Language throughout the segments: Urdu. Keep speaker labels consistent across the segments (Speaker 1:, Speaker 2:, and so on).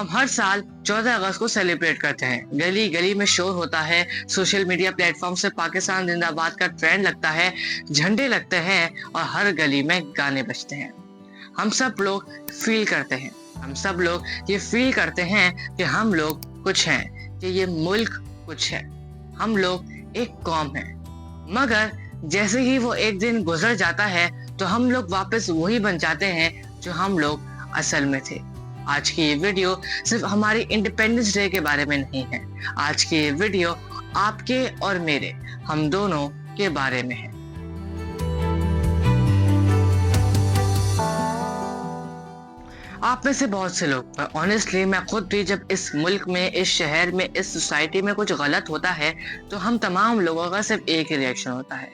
Speaker 1: ہم ہر سال 14 اگست کو سیلیبریٹ کرتے ہیں. گلی گلی میں شور ہوتا ہے, سوشل میڈیا پلیٹ فارم سے پاکستان زندہ باد کا ٹرینڈ لگتا ہے, جھنڈے لگتے ہیں اور ہر گلی میں گانے بجتے ہیں. ہم سب لوگ فیل کرتے ہیں, ہم سب لوگ یہ فیل کرتے ہیں کہ ہم لوگ کچھ ہیں, کہ یہ ملک کچھ ہے, ہم لوگ ایک قوم ہیں. مگر جیسے ہی وہ ایک دن گزر جاتا ہے تو ہم لوگ واپس وہی بن جاتے ہیں جو ہم لوگ اصل میں تھے. آج کی یہ ویڈیو صرف ہماری انڈیپینڈنس ڈے کے بارے میں نہیں ہے. آج کی یہ ویڈیو آپ کے اور میرے, ہم دونوں کے بارے میں ہے. آپ میں سے بہت سے لوگ, پر آنیسٹلی میں خود بھی, جب اس ملک میں, اس شہر میں, اس سوسائٹی میں کچھ غلط ہوتا ہے تو ہم تمام لوگوں کا صرف ایک ہی ریئیکشن ہوتا ہے,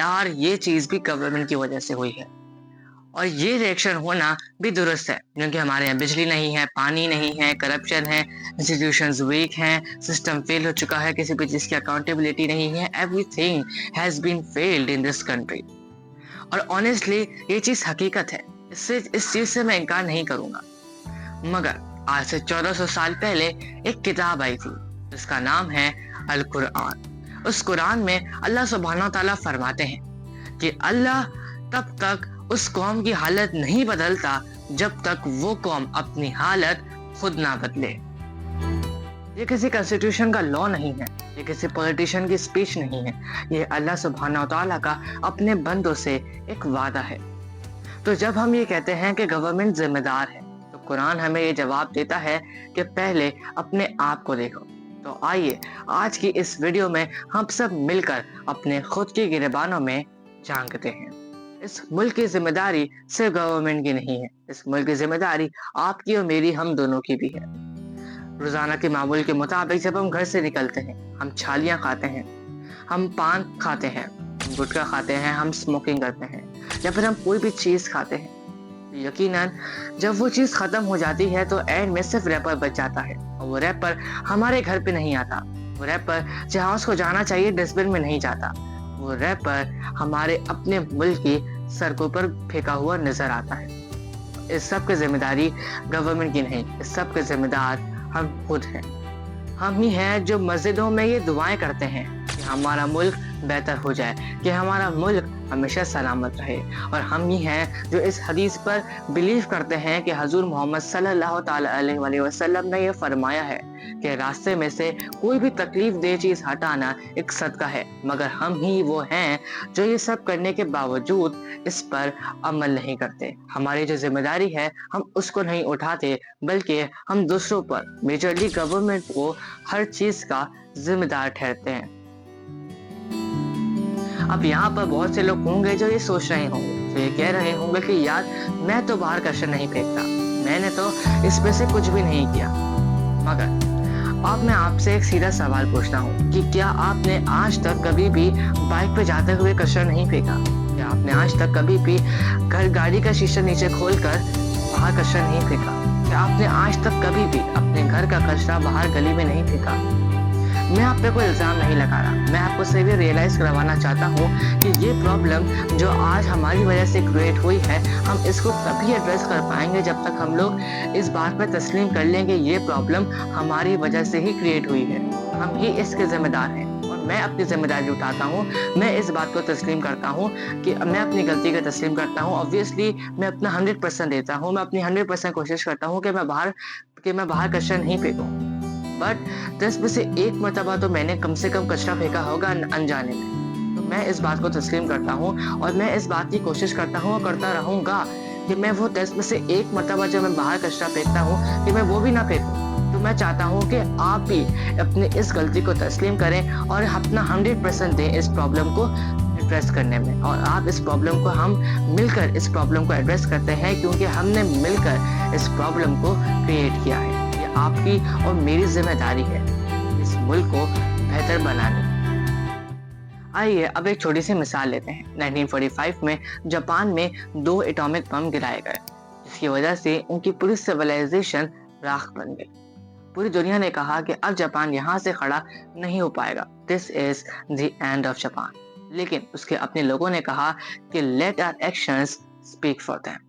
Speaker 1: یار یہ چیز بھی گورنمنٹ کی وجہ سے ہوئی ہے. اور یہ ریئیکشن ہونا بھی درست ہے, کیونکہ ہمارے یہاں بجلی نہیں ہے, پانی نہیں ہے, کرپشن ہے, انسٹیٹیوشنز ویک ہیں, سسٹم فیل ہو چکا ہے, کسی بھی چیز کی اکاؤنٹیبلٹی نہیں ہے. Every thing has been field in this country. اور آنیسٹلی یہ چیز حقیقت ہے, اس چیز سے میں انکار نہیں کروں گا. مگر آج سے 1400 سال پہلے ایک کتاب آئی تھی جس کا نام ہے القرآن. اس قرآن میں اللہ سبحانہ تعالیٰ فرماتے ہیں کہ اللہ تب تک اس قوم کی حالت نہیں بدلتا جب تک وہ قوم اپنی حالت خود نہ بدلے. یہ کسی کنسٹیٹیوشن کا لا نہیں ہے, یہ کسی پولیٹیشین کی اسپیچ نہیں ہے, یہ اللہ سبحانہ تعالیٰ کا اپنے بندوں سے ایک وعدہ ہے. تو جب ہم یہ کہتے ہیں کہ گورنمنٹ ذمہ دار ہے, تو قرآن ہمیں یہ جواب دیتا ہے کہ پہلے اپنے آپ کو دیکھو. تو آئیے آج کی اس ویڈیو میں ہم سب مل کر اپنے خود کی گریبانوں میں جھانکتے ہیں. اس ملک کی ذمہ داری صرف گورنمنٹ کی نہیں ہے, اس ملک کی ذمہ داری آپ کی اور میری, ہم دونوں کی بھی ہے. روزانہ کے معمول کے مطابق جب ہم گھر سے نکلتے ہیں, ہم چھالیاں کھاتے ہیں, ہم پان کھاتے ہیں, ہم گٹکا کھاتے ہیں, ہم اسموکنگ کرتے ہیں, یا پھر ہم کوئی بھی چیز کھاتے ہیں. یقیناً جب وہ چیز ختم ہو جاتی ہے تو اینڈ میں صرف ریپر بچ جاتا ہے, اور وہ ریپر ہمارے گھر پہ نہیں آتا. وہ ریپر جہاں اس کو جانا چاہیے ڈسٹ بن میں نہیں جاتا. وہ ریپر ہمارے اپنے ملک کی سڑکوں پر پھینکا ہوا نظر آتا ہے. اس سب کی ذمہ داری گورنمنٹ کی نہیں, اس سب کے ذمہ دار ہم خود ہیں. ہم ہی ہیں جو مسجدوں میں یہ دعائیں کرتے ہیں کہ ہمارا ملک بہتر ہو جائے, کہ ہمارا ملک ہمیشہ سلامت رہے. اور ہم ہی ہیں جو اس حدیث پر بلیو کرتے ہیں کہ حضور محمد صلی اللہ تعالیٰ علیہ وسلم نے یہ فرمایا ہے کہ راستے میں سے کوئی بھی تکلیف دہ چیز ہٹانا ایک صدقہ ہے. مگر ہم ہی وہ ہیں جو یہ سب کرنے کے باوجود اس پر عمل نہیں کرتے. ہماری جو ذمہ داری ہے ہم اس کو نہیں اٹھاتے, بلکہ ہم دوسروں پر, میجرلی گورنمنٹ کو, ہر چیز کا ذمہ دار ٹھہرتے ہیں. اب یہاں پر بہت سے لوگ ہوں گے جو یہ سوچ رہے ہوں گے, جو یہ کہہ رہے ہوں گے کہ یار میں تو باہر کچرا نہیں پھینکتا, میں نے تو اس میں سے کچھ بھی نہیں کیا. مگر اب میں آپ سے ایک سیدھا سوال پوچھتا ہوں کہ کیا آپ نے آج تک کبھی بھی بائک پہ جاتے ہوئے کچرا نہیں پھینکا؟ کیا آپ نے آج تک کبھی بھی گاڑی کا شیشہ نیچے کھول کر باہر کچرا نہیں پھینکا؟ کیا آپ نے آج تک کبھی بھی اپنے گھر کا کچرا باہر گلی میں نہیں پھینکا؟ میں آپ پہ کوئی الزام نہیں لگا رہا, میں آپ کو صرف یہ ریئلائز کروانا چاہتا ہوں کہ یہ پرابلم جو آج ہماری وجہ سے کریٹ ہوئی ہے, ہم اس کو تبھی ایڈریس کر پائیں گے جب تک ہم لوگ اس بات پہ تسلیم کر لیں کہ یہ پرابلم ہماری وجہ سے ہی کریٹ ہوئی ہے, ہم ہی اس کے ذمہ دار ہیں. اور میں اپنی ذمہ داری اٹھاتا ہوں, میں اس بات کو تسلیم کرتا ہوں کہ میں اپنی غلطی کو تسلیم کرتا ہوں. obviously میں اپنا 100% دیتا ہوں, میں اپنی 100% کوشش کرتا ہوں کہ میں باہر کچرا نہیں پھینکوں. بٹ 10 میں سے ایک مرتبہ تو میں نے کم سے کم کچرا پھینکا ہوگا انجانے میں. تو میں اس بات کو تسلیم کرتا ہوں, اور میں اس بات کی کوشش کرتا ہوں اور کرتا رہوں گا کہ میں وہ 10 میں سے ایک مرتبہ جب میں باہر کچرا پھینکتا ہوں کہ میں وہ بھی نہ پھینکوں. تو میں چاہتا ہوں کہ آپ بھی اپنے اس غلطی کو تسلیم کریں اور اپنا 100% دیں اس پرابلم کو ایڈریس کرنے میں. اور آپ اس پرابلم کو, ہم مل کر اس پرابلم کو ایڈریس کرتے ہیں, کیونکہ ہم نے مل کر اس پرابلم کو کریٹ کیا ہے. یہ آپ کی اور میری ذمہ داری ہے اس ملک کو بہتر بنانے. آئیے اب ایک چھوٹی سی مثال لیتے ہیں. 1945 میں جاپان میں 2 ایٹامک بم گرائے گئے, جس کی وجہ سے ان کی پوری سویلائزیشن راکھ بن گئی. پوری دنیا نے کہا کہ اب جاپان یہاں سے کھڑا نہیں ہو پائے گا, this is the end of Japan. لیکن اس کے اپنے لوگوں نے کہا کہ let our actions speak for them.